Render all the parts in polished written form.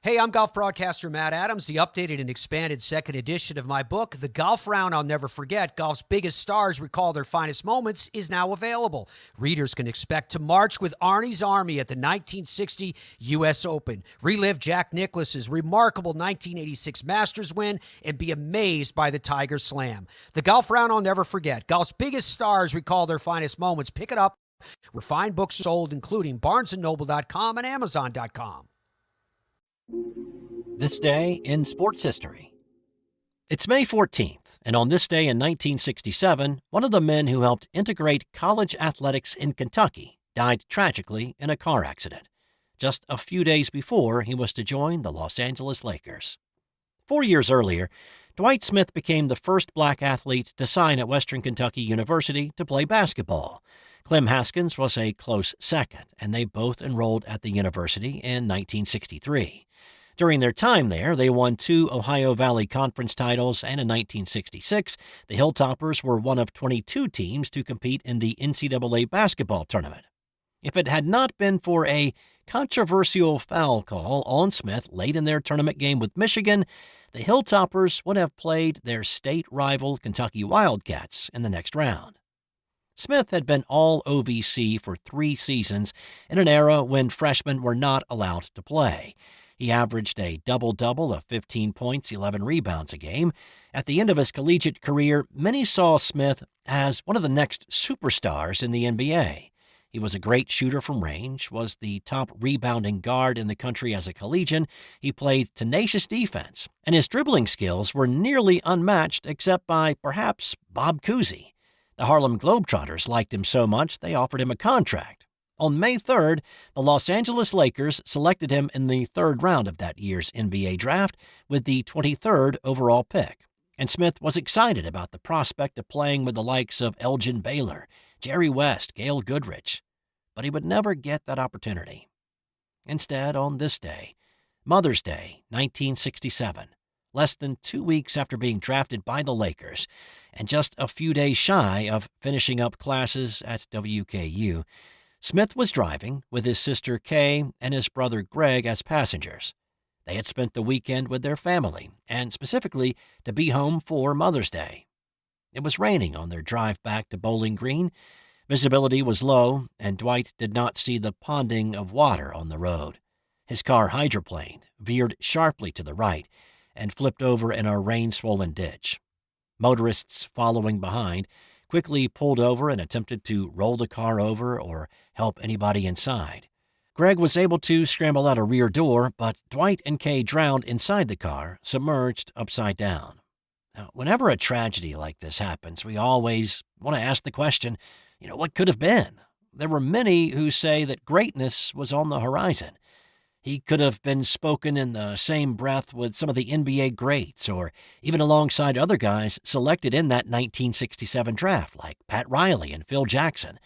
Hey, I'm golf broadcaster Matt Adams. The updated and expanded second edition of my book, The Golf Round I'll Never Forget, Golf's Biggest Stars Recall Their Finest Moments, is now available. Readers can expect to march with Arnie's Army at the 1960 U.S. Open, relive Jack Nicklaus's remarkable 1986 Masters win, and be amazed by the Tiger Slam. The Golf Round I'll Never Forget, Golf's Biggest Stars Recall Their Finest Moments. Pick it up where fine books are sold, including BarnesandNoble.com and Amazon.com. This day in sports history. It's May 14th, and on this day in 1967, one of the men who helped integrate college athletics in Kentucky died tragically in a car accident, just a few days before he was to join the Los Angeles Lakers. 4 years earlier, Dwight Smith became the first black athlete to sign at Western Kentucky University to play basketball. Clem Haskins was a close second, and they both enrolled at the university in 1963. During their time there, they won 2 Ohio Valley Conference titles, and in 1966, the Hilltoppers were one of 22 teams to compete in the NCAA basketball tournament. If it had not been for a controversial foul call on Smith late in their tournament game with Michigan, the Hilltoppers would have played their state rival Kentucky Wildcats in the next round. Smith had been all OVC for 3 seasons in an era when freshmen were not allowed to play. He averaged a double-double of 15 points, 11 rebounds a game. At the end of his collegiate career, many saw Smith as one of the next superstars in the NBA. He was a great shooter from range, was the top rebounding guard in the country as a collegian. He played tenacious defense, and his dribbling skills were nearly unmatched except by, perhaps, Bob Cousy. The Harlem Globetrotters liked him so much they offered him a contract. On May 3rd, the Los Angeles Lakers selected him in the 3rd round of that year's NBA draft with the 23rd overall pick, and Smith was excited about the prospect of playing with the likes of Elgin Baylor, Jerry West, Gail Goodrich, but he would never get that opportunity. Instead, on this day, Mother's Day, 1967, less than 2 weeks after being drafted by the Lakers, and just a few days shy of finishing up classes at WKU, Smith was driving with his sister Kay and his brother Greg as passengers. They had spent the weekend with their family, and specifically to be home for Mother's Day. It was raining on their drive back to Bowling Green. Visibility was low, and Dwight did not see the ponding of water on the road. His car hydroplaned, veered sharply to the right, and flipped over in a rain-swollen ditch. Motorists following behind quickly pulled over and attempted to roll the car over or help anybody inside. Greg was able to scramble out a rear door, but Dwight and Kay drowned inside the car, submerged upside down. Now, whenever a tragedy like this happens, we always want to ask the question, what could have been? There were many who say that greatness was on the horizon. He could have been spoken in the same breath with some of the NBA greats, or even alongside other guys selected in that 1967 draft, like Pat Riley and Phil Jackson,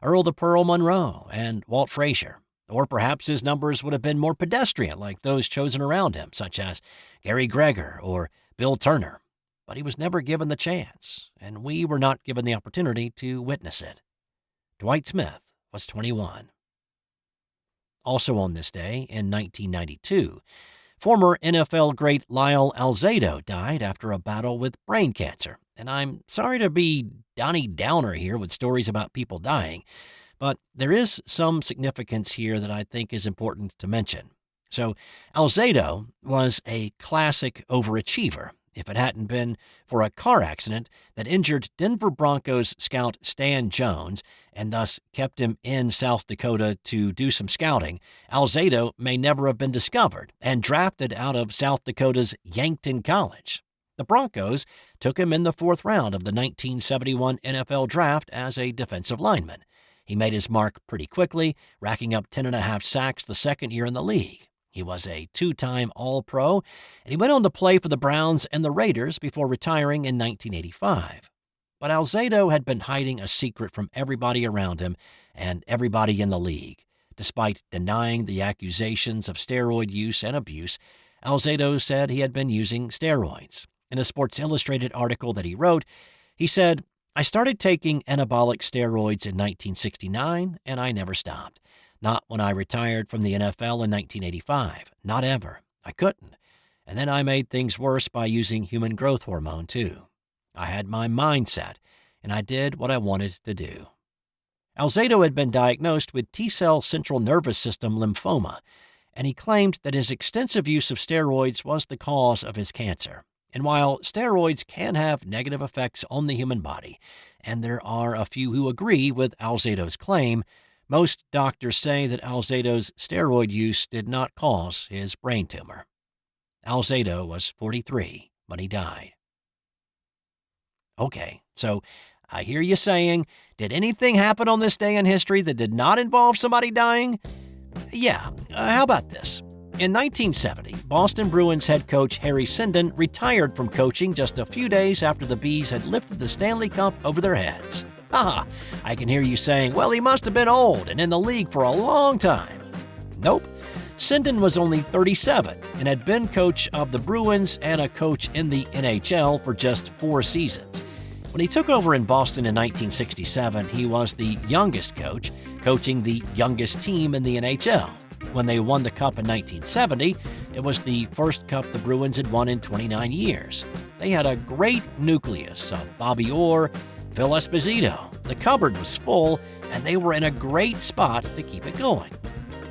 Earl the Pearl Monroe, and Walt Frazier. Or perhaps his numbers would have been more pedestrian, like those chosen around him, such as Gary Gregor or Bill Turner. But he was never given the chance, and we were not given the opportunity to witness it. Dwight Smith was 21. Also on this day, in 1992, former NFL great Lyle Alzado died after a battle with brain cancer. And I'm sorry to be Donnie Downer here with stories about people dying, but there is some significance here that I think is important to mention. So, Alzado was a classic overachiever. If it hadn't been for a car accident that injured Denver Broncos scout Stan Jones and thus kept him in South Dakota to do some scouting, Alzado may never have been discovered and drafted out of South Dakota's Yankton College. The Broncos took him in the 4th round of the 1971 NFL Draft as a defensive lineman. He made his mark pretty quickly, racking up 10.5 sacks the second year in the league. He was a 2-time All-Pro, and he went on to play for the Browns and the Raiders before retiring in 1985. But Alzado had been hiding a secret from everybody around him and everybody in the league. Despite denying the accusations of steroid use and abuse, Alzado said he had been using steroids. In a Sports Illustrated article that he wrote, he said, "I started taking anabolic steroids in 1969, and I never stopped. Not when I retired from the NFL in 1985. Not ever. I couldn't. And then I made things worse by using human growth hormone, too. I had my mind set, and I did what I wanted to do. Alzado had been diagnosed with T-cell central nervous system lymphoma, and he claimed that his extensive use of steroids was the cause of his cancer. And while steroids can have negative effects on the human body, and there are a few who agree with Alzado's claim, most doctors say that Alzado's steroid use did not cause his brain tumor. Alzado was 43 when he died. Okay, so I hear you saying, did anything happen on this day in history that did not involve somebody dying? Yeah, how about this? In 1970, Boston Bruins head coach Harry Sinden retired from coaching just a few days after the Bees had lifted the Stanley Cup over their heads. Haha, I can hear you saying, well, he must have been old and in the league for a long time. Nope. Sinden was only 37 and had been coach of the Bruins and a coach in the NHL for just 4 seasons. When he took over in Boston in 1967, he was the youngest coach, coaching the youngest team in the NHL. When they won the Cup in 1970, it was the first Cup the Bruins had won in 29 years. They had a great nucleus of Bobby Orr, Phil Esposito. The cupboard was full, and they were in a great spot to keep it going.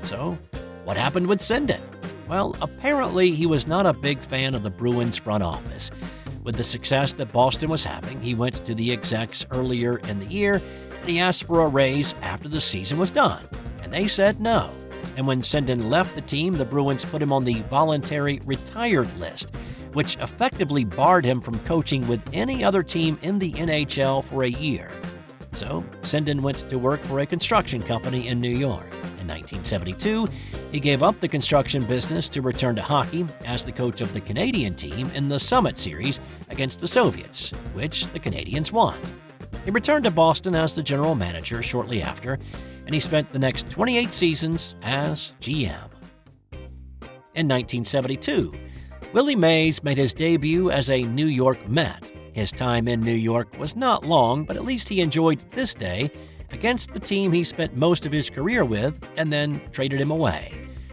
So, what happened with Sinden? Well, apparently he was not a big fan of the Bruins front office. With the success that Boston was having, he went to the execs earlier in the year, and he asked for a raise after the season was done, and they said no. And when Sinden left the team, the Bruins put him on the voluntary retired list, which effectively barred him from coaching with any other team in the NHL for a year. So, Sinden went to work for a construction company in New York. In 1972, he gave up the construction business to return to hockey as the coach of the Canadian team in the Summit Series against the Soviets, which the Canadians won. He returned to Boston as the general manager shortly after, and he spent the next 28 seasons as GM. In 1972, Willie Mays made his debut as a New York Met. His time in New York was not long, but at least he enjoyed this day against the team he spent most of his career with and then traded him away.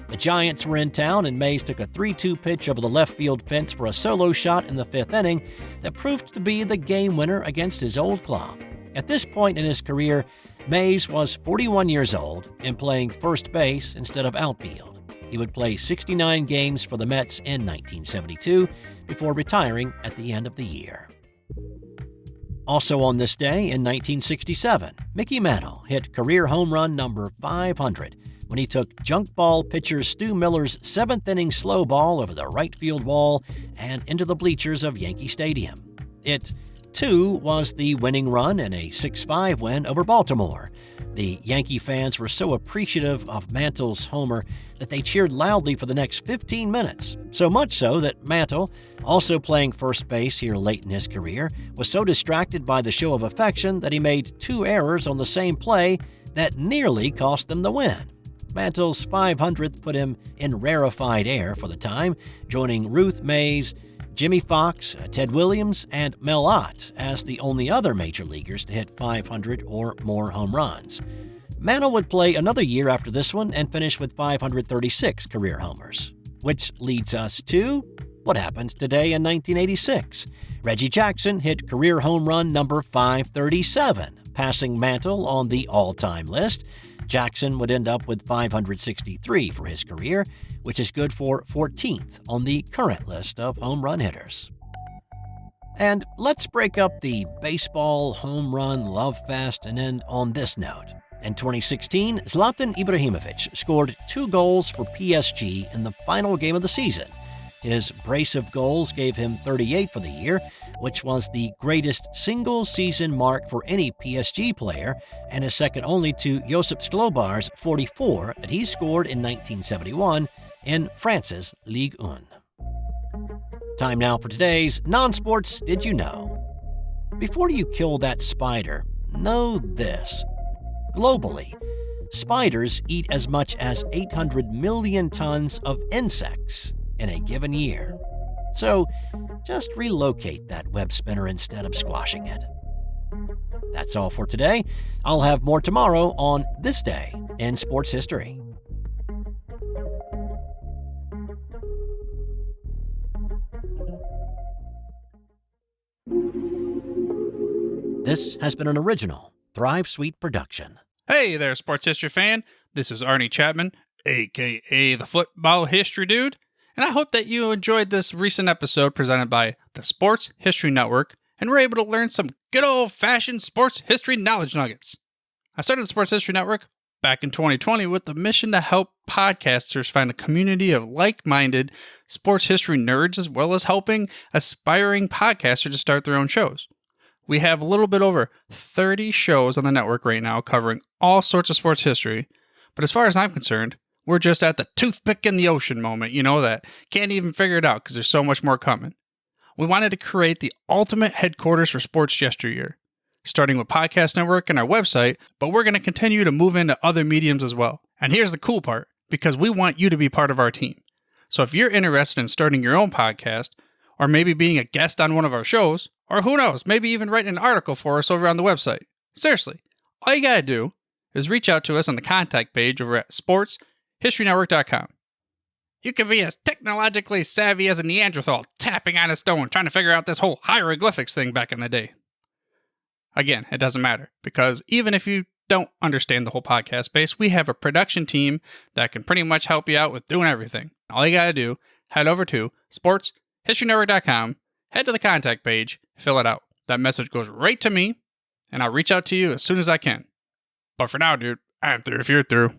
The Giants were in town, and Mays took a 3-2 pitch over the left field fence for a solo shot in the 5th inning that proved to be the game winner against his old club. At this point in his career, Mays was 41 years old and playing first base instead of outfield. He would play 69 games for the Mets in 1972 before retiring at the end of the year. Also on this day in 1967, Mickey Mantle hit career home run number 500 when he took junk ball pitcher Stu Miller's 7th inning slow ball over the right field wall and into the bleachers of Yankee Stadium. It, too, was the winning run in a 6-5 win over Baltimore. The Yankee fans were so appreciative of Mantle's homer that they cheered loudly for the next 15 minutes, so much so that Mantle, also playing first base here late in his career, was so distracted by the show of affection that he made 2 errors on the same play that nearly cost them the win. Mantle's 500th put him in rarefied air for the time, joining Ruth Mays, Jimmy Fox, Ted Williams, and Mel Ott as the only other major leaguers to hit 500 or more home runs. Mantle would play another year after this one and finish with 536 career homers. Which leads us to what happened today in 1986. Reggie Jackson hit career home run number 537, passing Mantle on the all-time list. Jackson would end up with 563 for his career, which is good for 14th on the current list of home run hitters. And let's break up the baseball home run love fest and end on this note. In 2016, Zlatan Ibrahimovich scored 2 goals for PSG in the final game of the season. His brace of goals gave him 38 for the year, which was the greatest single-season mark for any PSG player and is second only to Josip Slobar's 44 that he scored in 1971 in France's Ligue 1. Time now for today's Non-Sports Did You Know? Before you kill that spider, know this. Globally, spiders eat as much as 800 million tons of insects in a given year. So, just relocate that web spinner instead of squashing it. That's all for today. I'll have more tomorrow on This Day in Sports History. This has been an original Thrive Suite production. Hey there, sports history fan. This is Arnie Chapman, a.k.a. the Football History Dude, and I hope that you enjoyed this recent episode presented by the Sports History Network and were able to learn some good old-fashioned sports history knowledge nuggets. I started the Sports History Network back in 2020 with the mission to help podcasters find a community of like-minded sports history nerds, as well as helping aspiring podcasters to start their own shows. We have a little bit over 30 shows on the network right now covering all sorts of sports history, but as far as I'm concerned, we're just at the toothpick in the ocean moment, that can't even figure it out because there's so much more coming. We wanted to create the ultimate headquarters for sports yesteryear, starting with Podcast Network and our website, but we're going to continue to move into other mediums as well. And here's the cool part, because we want you to be part of our team. So if you're interested in starting your own podcast, or maybe being a guest on one of our shows, or who knows, maybe even writing an article for us over on the website. Seriously, all you gotta do is reach out to us on the contact page over at sportshistorynetwork.com. You can be as technologically savvy as a Neanderthal tapping on a stone trying to figure out this whole hieroglyphics thing back in the day. Again, it doesn't matter, because even if you don't understand the whole podcast space, we have a production team that can pretty much help you out with doing everything. All you gotta do, head over to sportshistorynetwork.com, head to the contact page, fill it out. That message goes right to me, and I'll reach out to you as soon as I can. But for now, dude, I'm through if you're through.